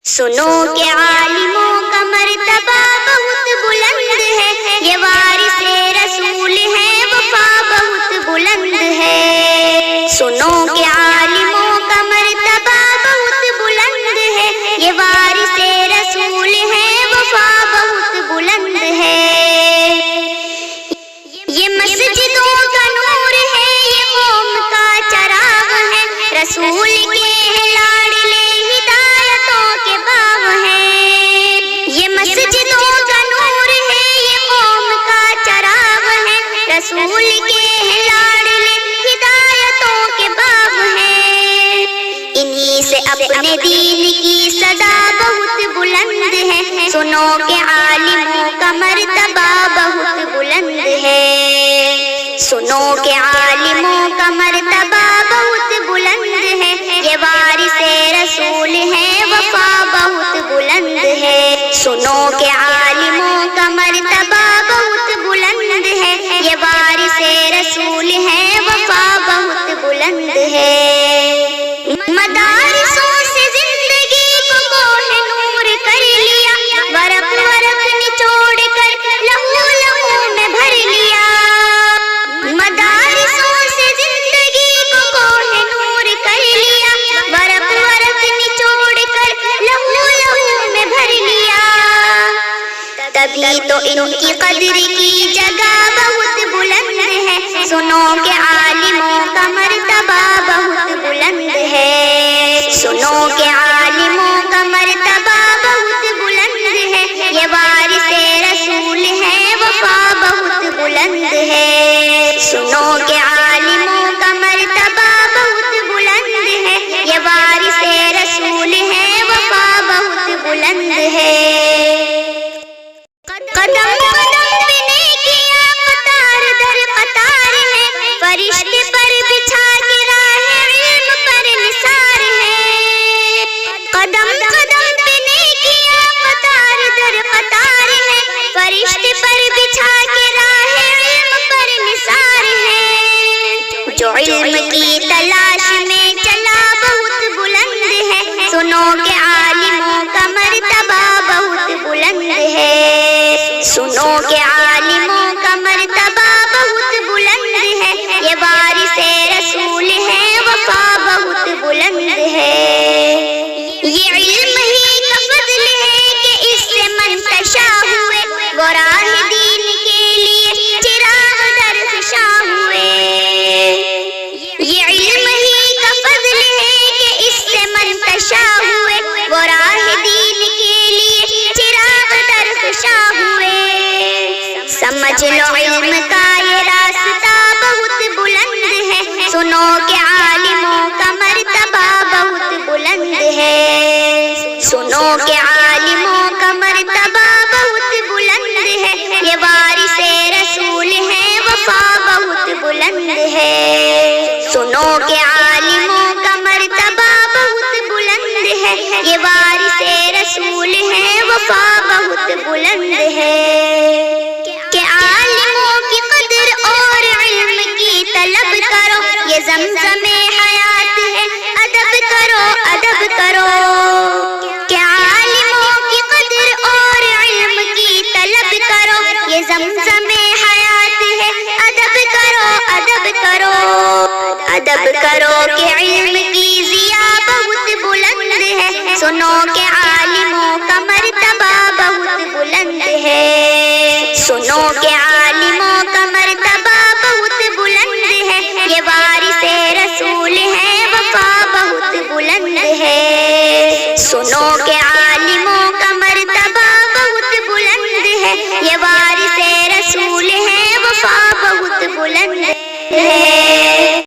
سنو کہ عالموں کا مرتبہ بہت بلند ہے، یہ وارث رسول ہے، وفا بہت بلند ہے۔ سنو کہ عالموں کا مرتبہ بہت بلند ہے، یہ وارث رسول ہے، وفا بہت بلند ہے۔ یہ مسجدوں کا نور ہے، یہ قوم کا چراغ ہے، رسول کے لاڈلے ہدایتوں کے باغ ہیں۔ یہ مسجدوں کا نور ہے، یہ قوم کا چراغ ہے، رسول کے لاڈلے ہدایتوں کے باغ ہیں۔ انہی سے اپنے دین کی صدا بہت بلند ہے، سنو کہ عالموں کا مرتبہ بہت بلند ہے۔ سنو کہ عالموں کا مرتبہ بہت بلند ہے، یہ وارث رسول ہے، وفا بہت بلند ہے۔ سنو کہ عالموں کا مرتبہ بہت بلند ہے، یہ وارث رسول ہے، وفا بہت بلند ہے۔ مدارسوں سے زندگی کو کوہ نور کر لیا، ورق ورق نچوڑ کر لہو لہو میں بھر لیا۔ مدارسوں سے زندگی کو کوہ نور کر لیا، ورق ورق نچوڑ کر لہو لہو میں بھر لیا۔ تبھی تو ان کی قدر کی جگہ بہت بلند ہے، سنو کہ عالموں کا مرتبہ بہت بلند ہے۔ سنو کہ عالموں کا مرتبہ بہت بلند ہے، یہ وارث رسول ہے، وفا بہت بلند ہے۔ سنو کہ عالموں کا مرتبہ بہت بلند ہے، یہ وارث رسول ہے، وفا بہت بلند ہے۔ قدم قدم پہ نیکیاں قطار در قطار ہے، فرشتے پر بچھا کے راہ علم پر نثار ہے۔ قدم قدم پہ نیکیاں قطار در قطار ہے، فرشتے پر بچھا کے راہ علم پر نثار ہے۔ جو علم کی تلاش میں چلا بہت بلند ہے، سنو کہ عالموں کا مرتبہ بہت بلند ہے۔ سنو کہ عالموں کا مرتبہ بہت بلند ہے، یہ وارث رسول ہے، وفا بہت بلند ہے۔ یہ علم ہی کا فضل ہے کہ اس سے منتشا ہوئے، وہ راہ دین کے لیے چراغ درخشاں ہوئے۔ یہ علم ہی کا فضل ہے کہ اس سے منتشا ہوئے، وہ راہ دین کے لیے چراغ درخشاں ہوئے۔ سمجھ لو علم کا یہ راستہ بہت بلند ہے، سنو کہ عالموں کا مرتبہ بہت بلند ہے۔ سنو کہ عالموں کا مرتبہ بہت بلند ہے، یہ وارث رسول ہے، وفا بہت بلند ہے۔ سنو کہ عالموں کا مرتبہ بہت بلند ہے، یہ وارث رسول ہے، وفا بہت بلند ہے۔ کہ عالموں کی قدر اور علم کی طلب کرو، یہ زمزم حیات ہے، ادب کرو ادب کرو۔ کہ عالموں کی قدر اور علم کی طلب کرو، یہ زمزم حیات ہے، ادب کرو ادب کرو۔ ادب کرو کہ علم کی ضیا بہت بلند ہے، سنو کہ عالموں کا مرتبہ بہت بلند ہے۔ سنو کہ عالموں کا مرتبہ بہت بلند ہے، یہ وارث رسول ہے، وفا بہت بلند ہے۔ سنو کہ عالموں کا مرتبہ بہت بلند ہے، یہ وارث رسول ہے، وفا بہت بلند ہے۔